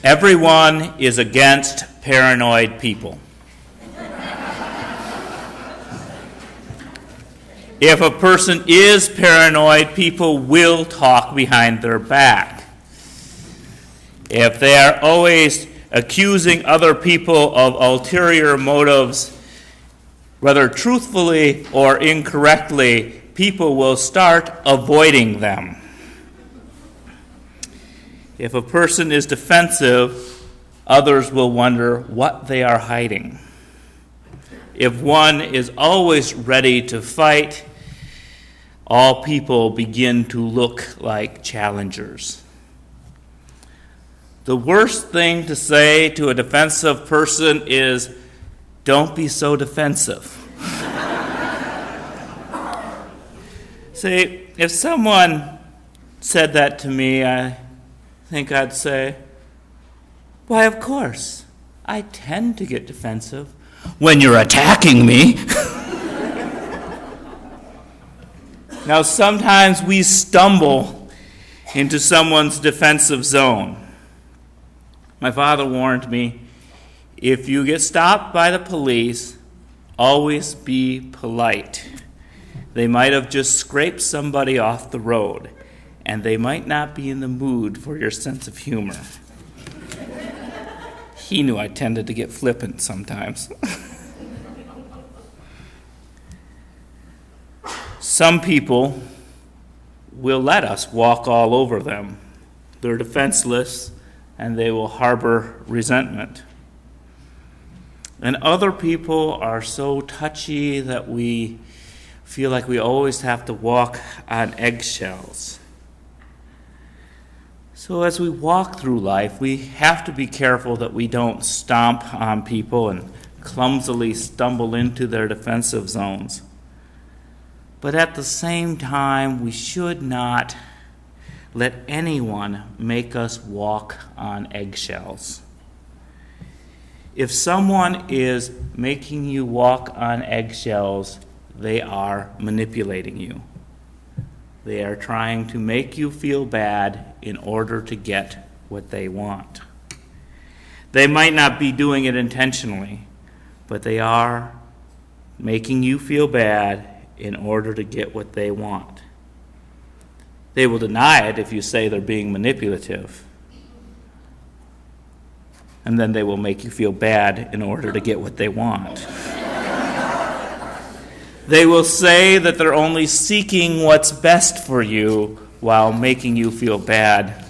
Everyone is against paranoid people. If a person is paranoid, people will talk behind their back. If they are always accusing other people of ulterior motives, whether truthfully or incorrectly, people will start avoiding them. If a person is defensive, others will wonder what they are hiding. If one is always ready to fight, all people begin to look like challengers. The worst thing to say to a defensive person is, "Don't be so defensive." See, if someone said that to me, I think I'd say, "Why, of course, I tend to get defensive when you're attacking me." Now, sometimes we stumble into someone's defensive zone. My father warned me, if you get stopped by the police, always be polite. They might have just scraped somebody off the road, and they might not be in the mood for your sense of humor. He knew I tended to get flippant sometimes. Some people will let us walk all over them. They're defenseless, and they will harbor resentment. And other people are so touchy that we feel like we always have to walk on eggshells. So as we walk through life, we have to be careful that we don't stomp on people and clumsily stumble into their defensive zones. But at the same time, we should not let anyone make us walk on eggshells. If someone is making you walk on eggshells, they are manipulating you. They are trying to make you feel bad in order to get what they want. They might not be doing it intentionally, but they are making you feel bad in order to get what they want. They will deny it if you say they're being manipulative. And then they will make you feel bad in order to get what they want. They will say that they're only seeking what's best for you while making you feel bad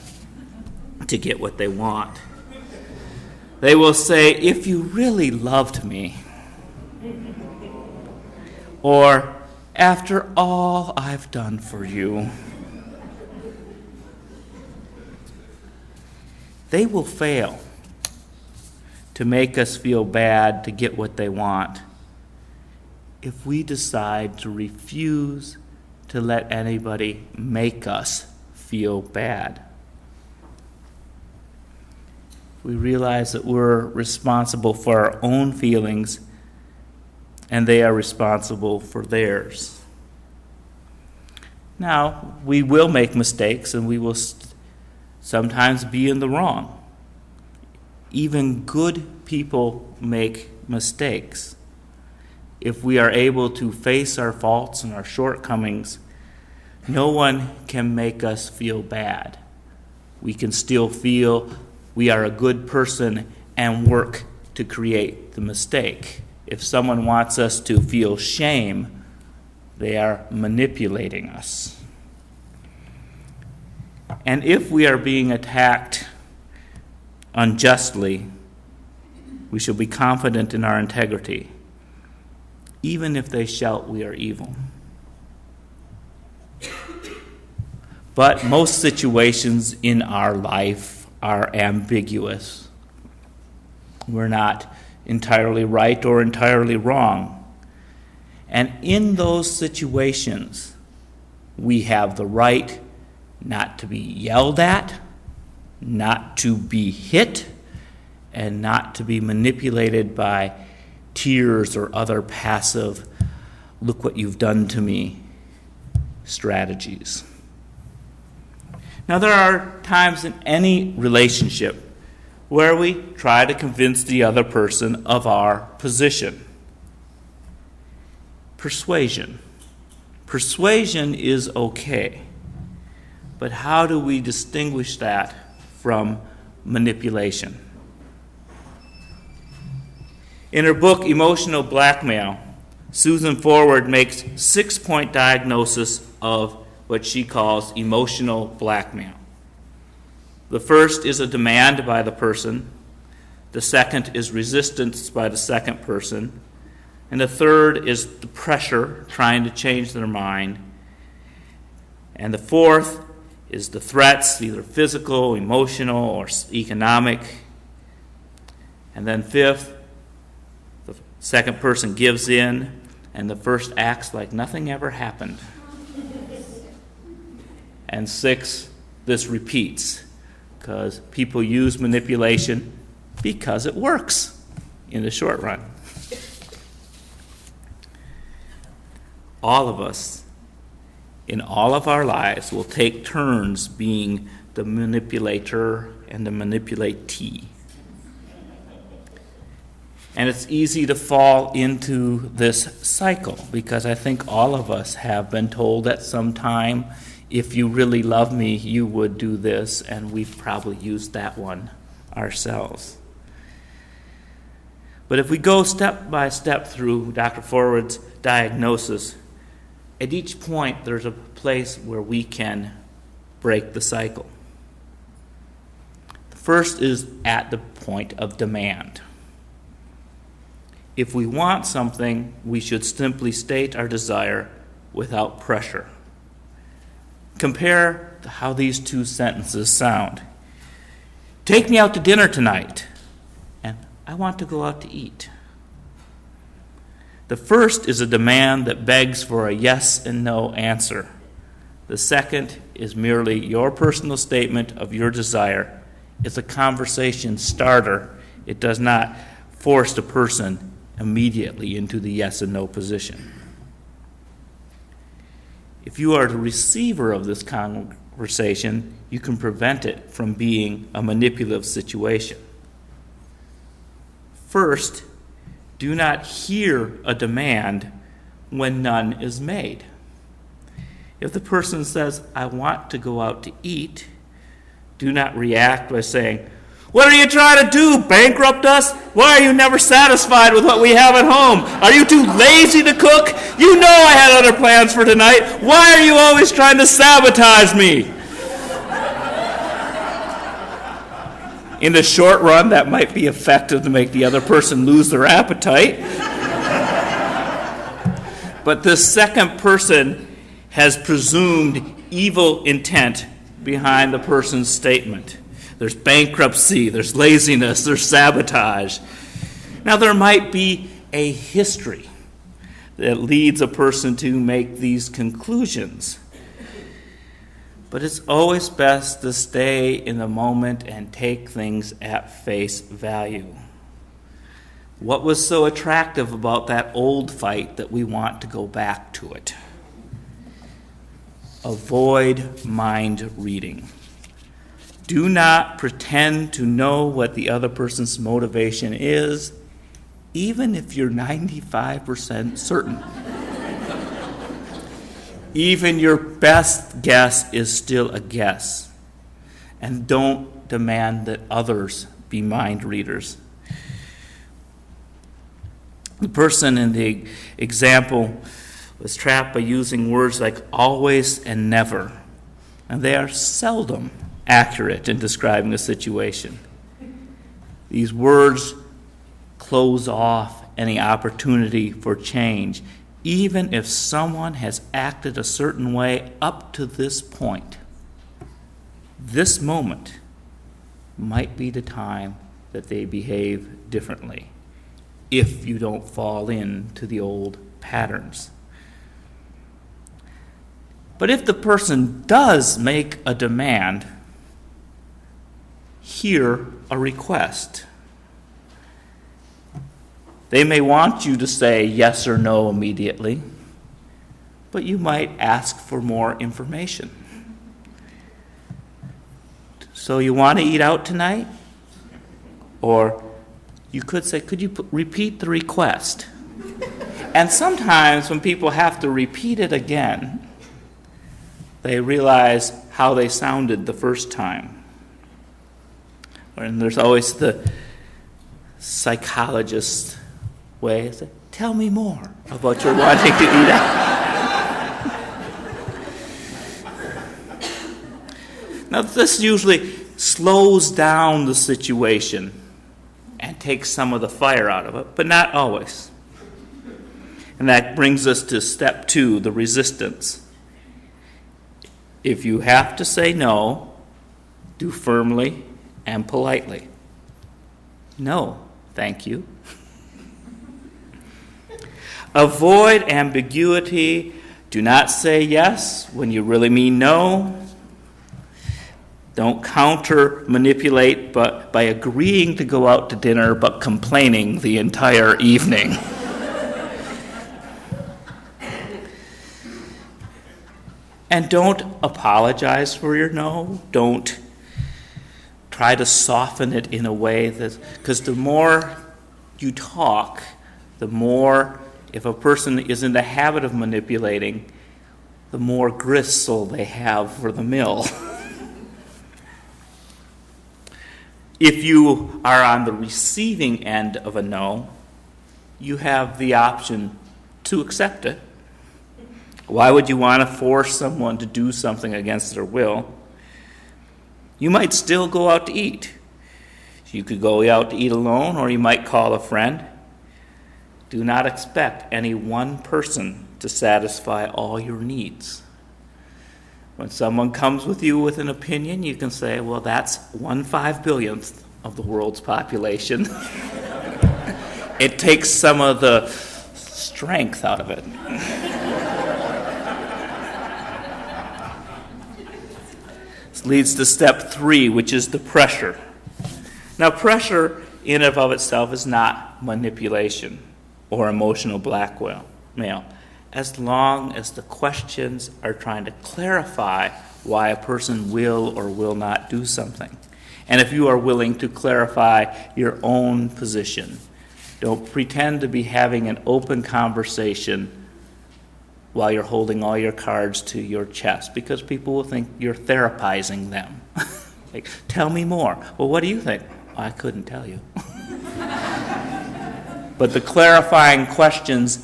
to get what they want. They will say, "If you really loved me," or "after all I've done for you." They will fail to make us feel bad to get what they want if we decide to refuse to let anybody make us feel bad. We realize that we're responsible for our own feelings and they are responsible for theirs. Now, we will make mistakes and we will sometimes be in the wrong. Even good people make mistakes. If we are able to face our faults and our shortcomings, no one can make us feel bad. We can still feel we are a good person and work to create the mistake. If someone wants us to feel shame, they are manipulating us. And if we are being attacked unjustly, we shall be confident in our integrity, even if they shout we are evil. But most situations in our life are ambiguous. We're not entirely right or entirely wrong. And in those situations, we have the right not to be yelled at, not to be hit, and not to be manipulated by tears or other passive, "look what you've done to me" strategies. Now, there are times in any relationship where we try to convince the other person of our position. Persuasion. Persuasion is okay, but how do we distinguish that from manipulation? In her book, Emotional Blackmail, Susan Forward makes 6-point diagnosis of what she calls emotional blackmail. The first is a demand by the person. The second is resistance by the second person. And the third is the pressure, trying to change their mind. And the fourth is the threats, either physical, emotional, or economic. And then fifth, the second person gives in, and the first acts like nothing ever happened. And sixth, this repeats, because people use manipulation because it works in the short run. All of us, in all of our lives, will take turns being the manipulator and the manipulatee. And it's easy to fall into this cycle because I think all of us have been told at some time, if you really love me, you would do this, and we've probably used that one ourselves. But if we go step by step through Dr. Forward's diagnosis, at each point there's a place where we can break the cycle. The first is at the point of demand. If we want something, we should simply state our desire without pressure. Compare how these two sentences sound. Take me out to dinner tonight, and I want to go out to eat. The first is a demand that begs for a yes and no answer. The second is merely your personal statement of your desire. It's a conversation starter. It does not force the person immediately into the yes and no position. If you are the receiver of this conversation, you can prevent it from being a manipulative situation. First, do not hear a demand when none is made. If the person says, I want to go out to eat, do not react by saying, what are you trying to do, bankrupt us? Why are you never satisfied with what we have at home? Are you too lazy to cook? You know I had other plans for tonight. Why are you always trying to sabotage me? In the short run, that might be effective to make the other person lose their appetite. But this second person has presumed evil intent behind the person's statement. There's bankruptcy, there's laziness, there's sabotage. Now, there might be a history that leads a person to make these conclusions. But it's always best to stay in the moment and take things at face value. What was so attractive about that old fight that we want to go back to it? Avoid mind reading. Do not pretend to know what the other person's motivation is, even if you're 95% certain. Even your best guess is still a guess. And don't demand that others be mind readers. The person in the example was trapped by using words like always and never, and they are seldom accurate in describing a situation. These words close off any opportunity for change, even if someone has acted a certain way up to this point. This moment might be the time that they behave differently, if you don't fall into the old patterns. But if the person does make a demand, hear a request. They may want you to say yes or no immediately, but you might ask for more information. So you want to eat out tonight? Or you could say, could you repeat the request? And sometimes when people have to repeat it again, they realize how they sounded the first time. And there's always the psychologist way. Say, tell me more about your wanting to eat out. Now, this usually slows down the situation and takes some of the fire out of it, but not always. And that brings us to step 2, the resistance. If you have to say no, do firmly and politely. No, thank you. Avoid ambiguity. Do not say yes when you really mean no. Don't counter-manipulate by agreeing to go out to dinner but complaining the entire evening. And don't apologize for your no. Don't try to soften it in a way that, because the more you talk, the more, if a person is in the habit of manipulating, the more gristle they have for the mill. If you are on the receiving end of a no, you have the option to accept it. Why would you want to force someone to do something against their will? You might still go out to eat. You could go out to eat alone, or you might call a friend. Do not expect any one person to satisfy all your needs. When someone comes with you with an opinion, you can say, well, that's 1/5,000,000th of the world's population. It takes some of the strength out of it. This leads to step 3, which is the pressure. Now, pressure in and of itself is not manipulation or emotional blackmail, as long as the questions are trying to clarify why a person will or will not do something. And if you are willing to clarify your own position, don't pretend to be having an open conversation while you're holding all your cards to your chest, because people will think you're therapizing them. Like, tell me more. Well, what do you think? I couldn't tell you. But the clarifying questions,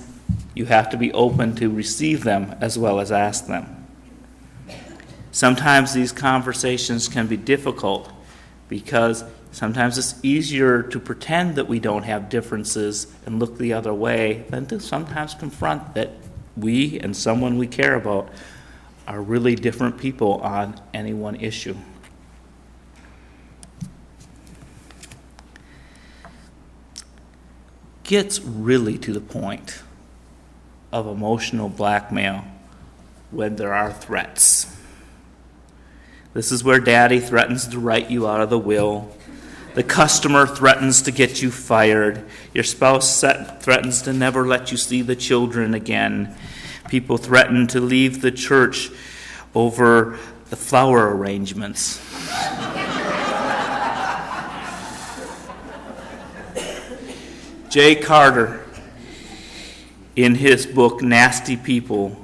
you have to be open to receive them as well as ask them. Sometimes these conversations can be difficult because sometimes it's easier to pretend that we don't have differences and look the other way than to sometimes confront that we and someone we care about are really different people on any one issue. Gets really to the point of emotional blackmail when there are threats. This is where daddy threatens to write you out of the will. The customer threatens to get you fired. Your spouse threatens to never let you see the children again. People threaten to leave the church over the flower arrangements. Jay Carter, in his book Nasty People,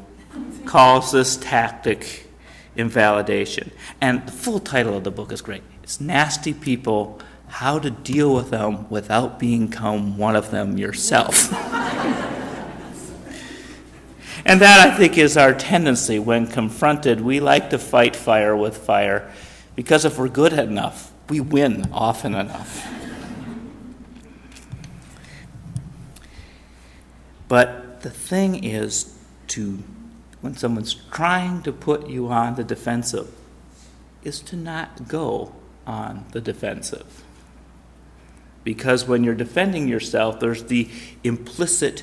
calls this tactic invalidation. And the full title of the book is great. It's Nasty People, How to Deal with Them Without Becoming One of Them Yourself. And that, I think, is our tendency when confronted. We like to fight fire with fire because if we're good enough, we win often enough. But the thing is when someone's trying to put you on the defensive, is to not go on the defensive. Because when you're defending yourself, there's the implicit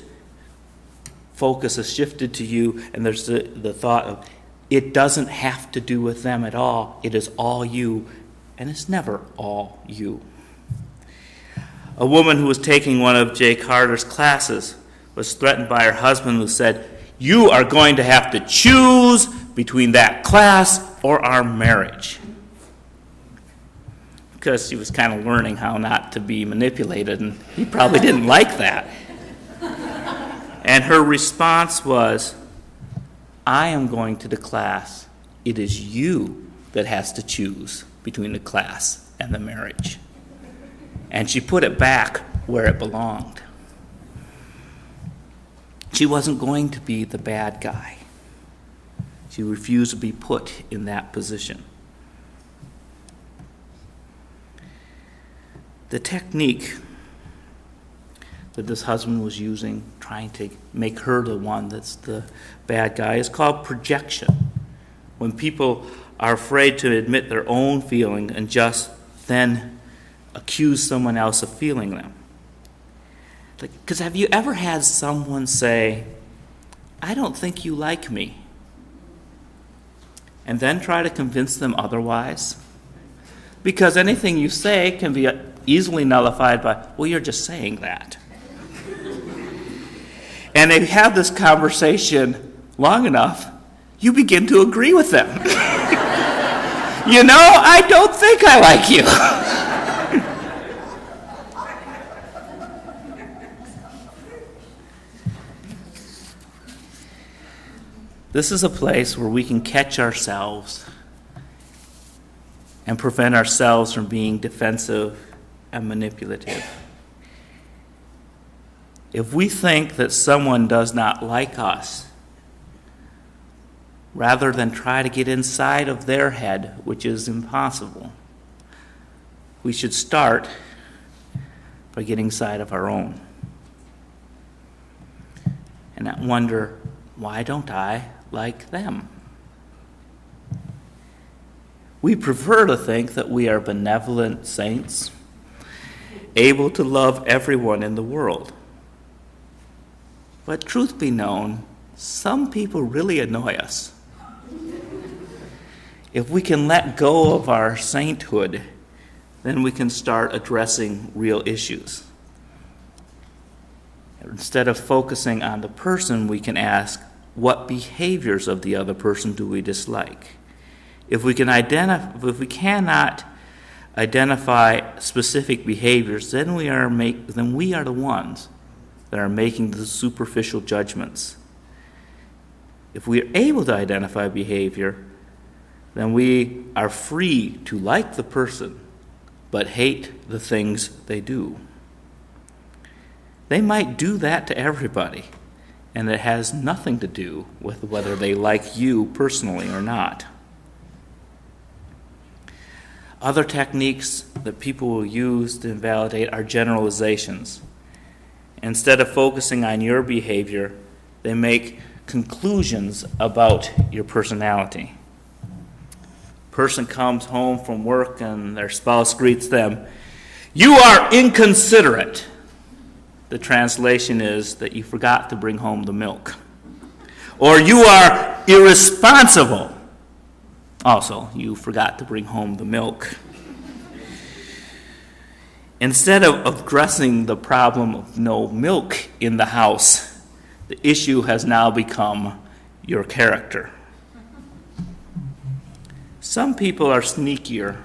focus is shifted to you, and there's the thought of, it doesn't have to do with them at all. It is all you, and it's never all you. A woman who was taking one of Jay Carter's classes was threatened by her husband, who said, "You are going to have to choose between that class or our marriage." because she was kind of learning how not to be manipulated, and he probably didn't like that. And her response was, I am going to the class. It is you that has to choose between the class and the marriage. And she put it back where it belonged. She wasn't going to be the bad guy. She refused to be put in that position. The technique that this husband was using, trying to make her the one that's the bad guy, is called projection. When people are afraid to admit their own feeling and just then accuse someone else of feeling them. Because have you ever had someone say, I don't think you like me, and then try to convince them otherwise? Because anything you say can be easily nullified by, well, you're just saying that. And they have this conversation long enough, you begin to agree with them. I don't think I like you. This is a place where we can catch ourselves and prevent ourselves from being defensive and manipulative. If we think that someone does not like us, rather than try to get inside of their head, which is impossible, we should start by getting inside of our own. And not wonder, why don't I like them? We prefer to think that we are benevolent saints, able to love everyone in the world. But truth be known, some people really annoy us. If we can let go of our sainthood, then we can start addressing real issues. Instead of focusing on the person, we can ask, what behaviors of the other person do we dislike? If we cannot identify specific behaviors, then we are the ones that are making the superficial judgments. If we are able to identify behavior, then we are free to like the person, but hate the things they do. They might do that to everybody, and it has nothing to do with whether they like you personally or not. Other techniques that people will use to invalidate are generalizations. Instead of focusing on your behavior, they make conclusions about your personality. Person comes home from work and their spouse greets them, "You are inconsiderate." The translation is that you forgot to bring home the milk. Or you are irresponsible. Also, you forgot to bring home the milk. Instead of addressing the problem of no milk in the house, the issue has now become your character. Some people are sneakier.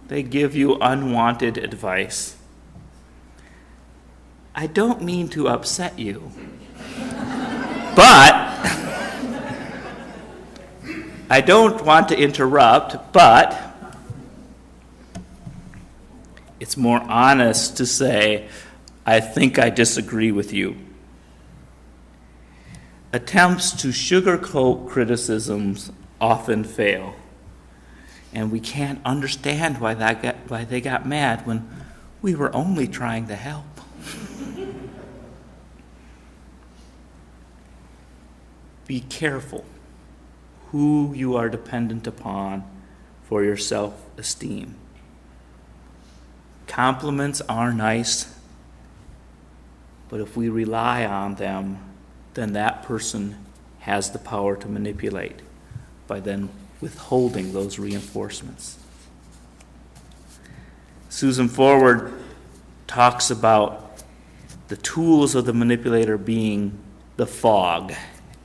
They give you unwanted advice. I don't mean to upset you, but I don't want to interrupt, but it's more honest to say, I think I disagree with you. Attempts to sugarcoat criticisms often fail, and we can't understand why they got mad when we were only trying to help. Be careful who you are dependent upon for your self-esteem. Compliments are nice, but if we rely on them, then that person has the power to manipulate by then withholding those reinforcements. Susan Forward talks about the tools of the manipulator being the fog.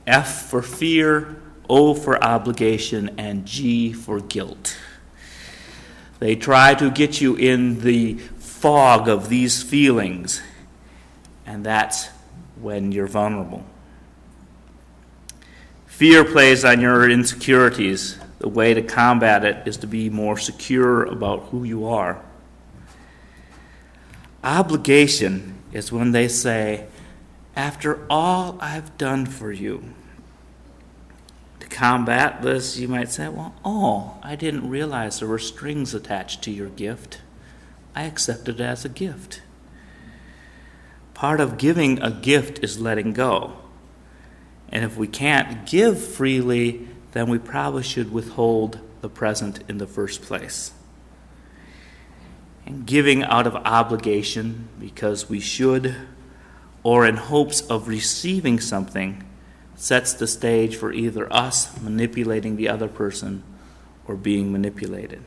F for fear, O for obligation, and G for guilt. They try to get you in the fog of these feelings, and that's when you're vulnerable. Fear plays on your insecurities. The way to combat it is to be more secure about who you are. Obligation is when they say, after all I've done for you. To combat this, you might say, well, I didn't realize there were strings attached to your gift. I accept it as a gift. Part of giving a gift is letting go. And if we can't give freely, then we probably should withhold the present in the first place. And giving out of obligation because we should, or in hopes of receiving something, sets the stage for either us manipulating the other person or being manipulated.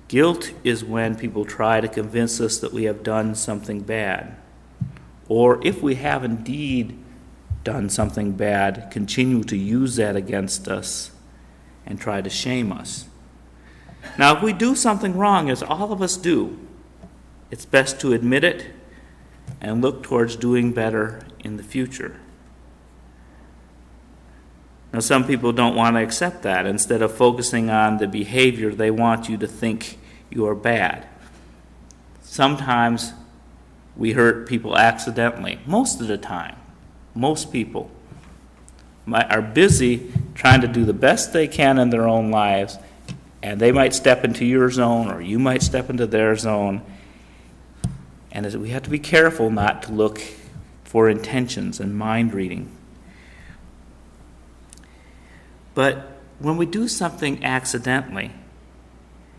Guilt is when people try to convince us that we have done something bad, or if we have indeed done something bad, continue to use that against us and try to shame us. Now, if we do something wrong, as all of us do, it's best to admit it and look towards doing better in the future. Now, some people don't want to accept that. Instead of focusing on the behavior, they want you to think you are bad. Sometimes we hurt people accidentally. Most of the time, most people are busy trying to do the best they can in their own lives, and they might step into your zone or you might step into their zone. And we have to be careful not to look for intentions and mind reading. But when we do something accidentally,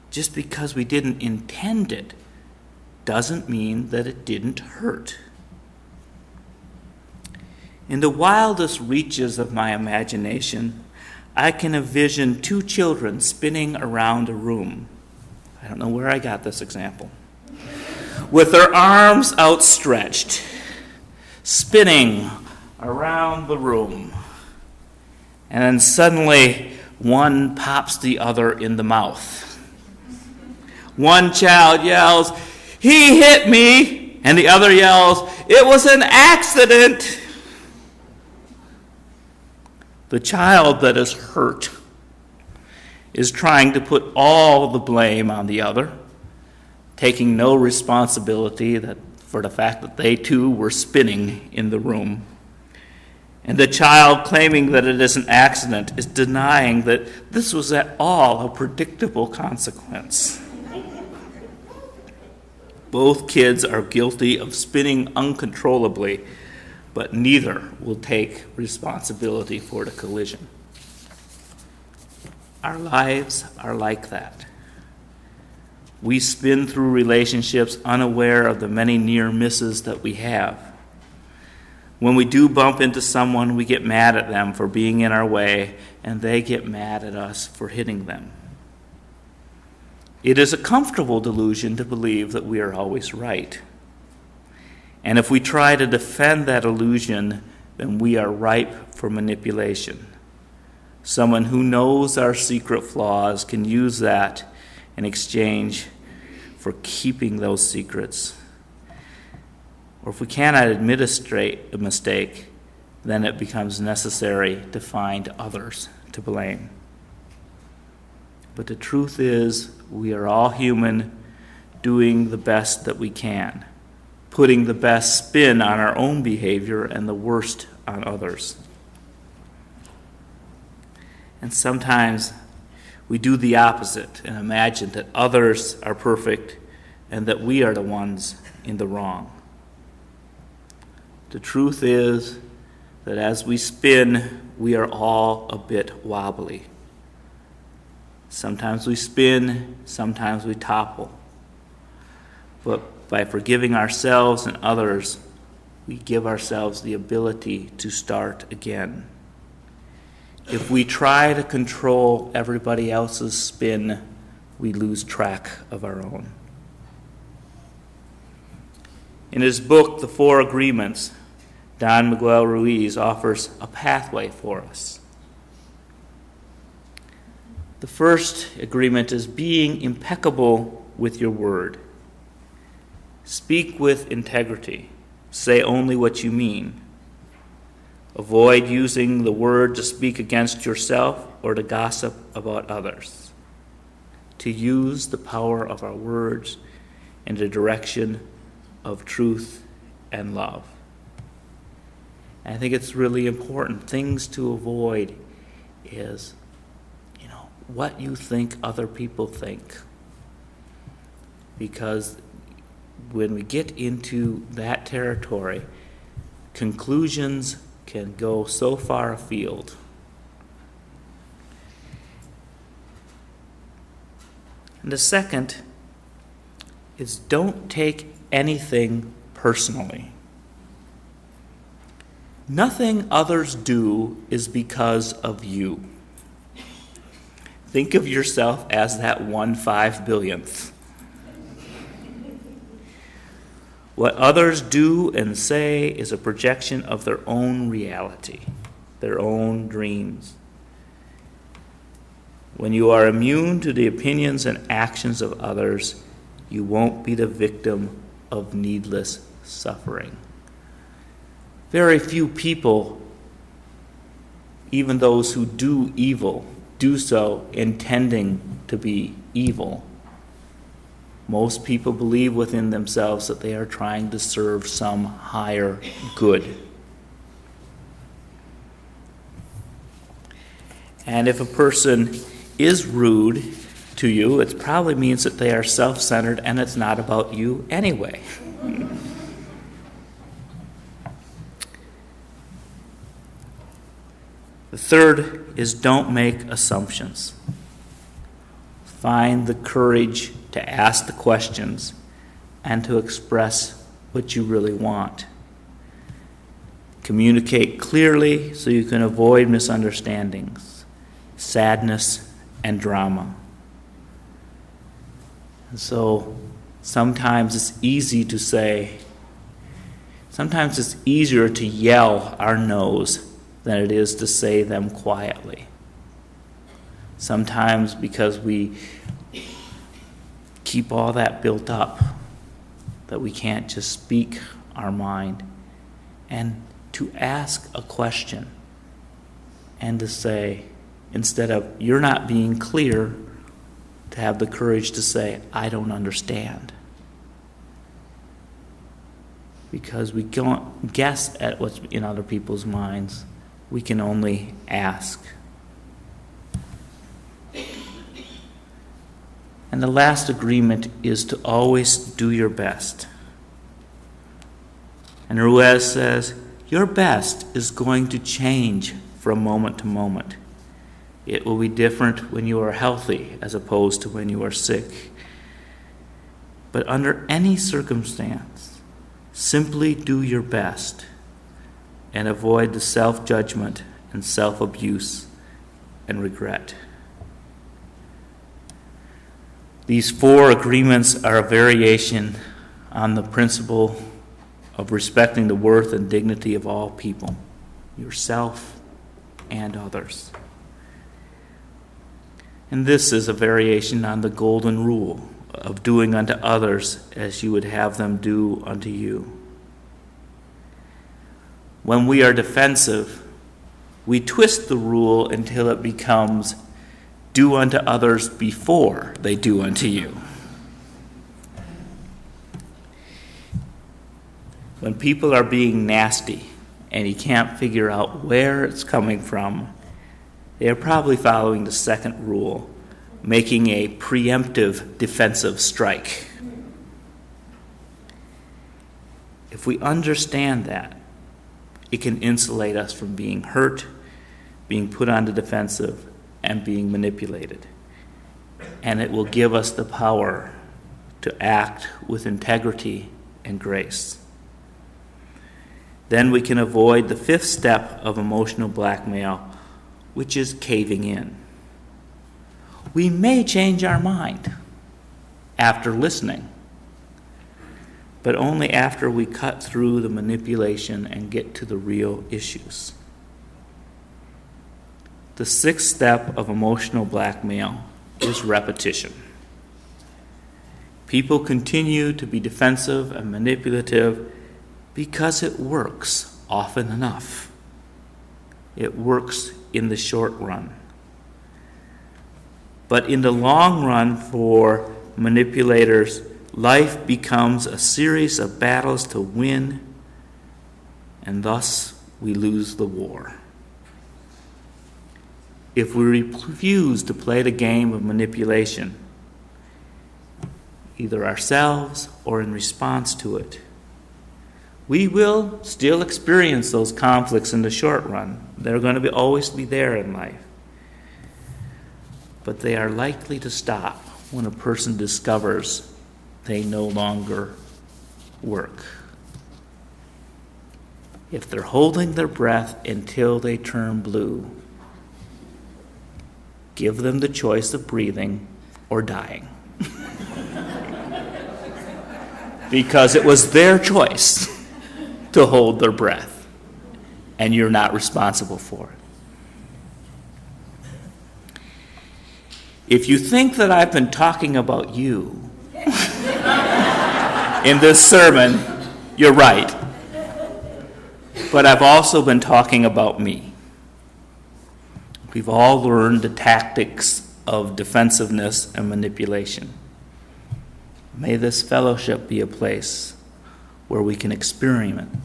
just because we didn't intend it, doesn't mean that it didn't hurt. In the wildest reaches of my imagination, I can envision two children spinning around a room. I don't know where I got this example. With their arms outstretched, spinning around the room. And then suddenly, one pops the other in the mouth. One child yells, "He hit me!" And the other yells, "It was an accident!" The child that is hurt is trying to put all the blame on the other, taking no responsibility for the fact that they too were spinning in the room. And the child claiming that it is an accident is denying that this was at all a predictable consequence. Both kids are guilty of spinning uncontrollably, but neither will take responsibility for the collision. Our lives are like that. We spin through relationships unaware of the many near misses that we have. When we do bump into someone, we get mad at them for being in our way, and they get mad at us for hitting them. It is a comfortable delusion to believe that we are always right. And if we try to defend that illusion, then we are ripe for manipulation. Someone who knows our secret flaws can use that in exchange for keeping those secrets. Or if we cannot administrate a mistake, then it becomes necessary to find others to blame. But the truth is, we are all human, doing the best that we can, putting the best spin on our own behavior and the worst on others. And sometimes we do the opposite and imagine that others are perfect and that we are the ones in the wrong. The truth is that as we spin, we are all a bit wobbly. Sometimes we spin, sometimes we topple. But by forgiving ourselves and others, we give ourselves the ability to start again. If we try to control everybody else's spin, we lose track of our own. In his book, The Four Agreements, Don Miguel Ruiz offers a pathway for us. The first agreement is being impeccable with your word. Speak with integrity. Say only what you mean. Avoid using the word to speak against yourself or to gossip about others. To use the power of our words in the direction of truth and love. And I think it's really important. Things to avoid is, what you think other people think. Because when we get into that territory, conclusions can go so far afield. And the second is don't take anything personally. Nothing others do is because of you. Think of yourself as that 1/5 billionth. What others do and say is a projection of their own reality, their own dreams. When you are immune to the opinions and actions of others, you won't be the victim of needless suffering. Very few people, even those who do evil, do so intending to be evil. Most people believe within themselves that they are trying to serve some higher good. And if a person is rude to you, it probably means that they are self-centered and it's not about you anyway. The third is don't make assumptions. Find the courage to ask the questions and to express what you really want. Communicate clearly so you can avoid misunderstandings, sadness, and drama. And so sometimes it's easier to yell our no's than it is to say them quietly. Sometimes because we keep all that built up, that we can't just speak our mind, and to ask a question and to say, instead of you're not being clear, to have the courage to say, I don't understand. Because we don't guess at what's in other people's minds. We can only ask. And the last agreement is to always do your best. And Ruiz says, your best is going to change from moment to moment. It will be different when you are healthy as opposed to when you are sick. But under any circumstance, simply do your best and avoid the self-judgment and self-abuse and regret. These 4 agreements are a variation on the principle of respecting the worth and dignity of all people, yourself and others. And this is a variation on the golden rule of doing unto others as you would have them do unto you. When we are defensive, we twist the rule until it becomes do unto others before they do unto you. When people are being nasty and you can't figure out where it's coming from, they are probably following the second rule, making a preemptive defensive strike. If we understand that, it can insulate us from being hurt, being put on the defensive, and being manipulated. And it will give us the power to act with integrity and grace. Then we can avoid the 5th step of emotional blackmail, which is caving in. We may change our mind after listening, but only after we cut through the manipulation and get to the real issues. The sixth step of emotional blackmail is repetition. People continue to be defensive and manipulative because it works often enough. It works in the short run. But in the long run, for manipulators, life becomes a series of battles to win, and thus we lose the war. If we refuse to play the game of manipulation, either ourselves or in response to it, we will still experience those conflicts in the short run. They're going to always be there in life. But they are likely to stop when a person discovers they no longer work. If they're holding their breath until they turn blue, give them the choice of breathing or dying. Because it was their choice to hold their breath, and you're not responsible for it. If you think that I've been talking about you in this sermon, you're right. But I've also been talking about me. We've all learned the tactics of defensiveness and manipulation. May this fellowship be a place where we can experiment,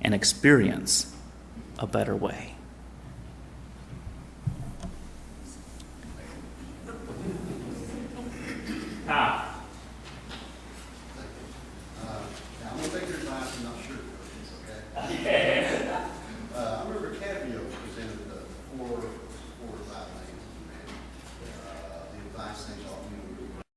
and experience a better way.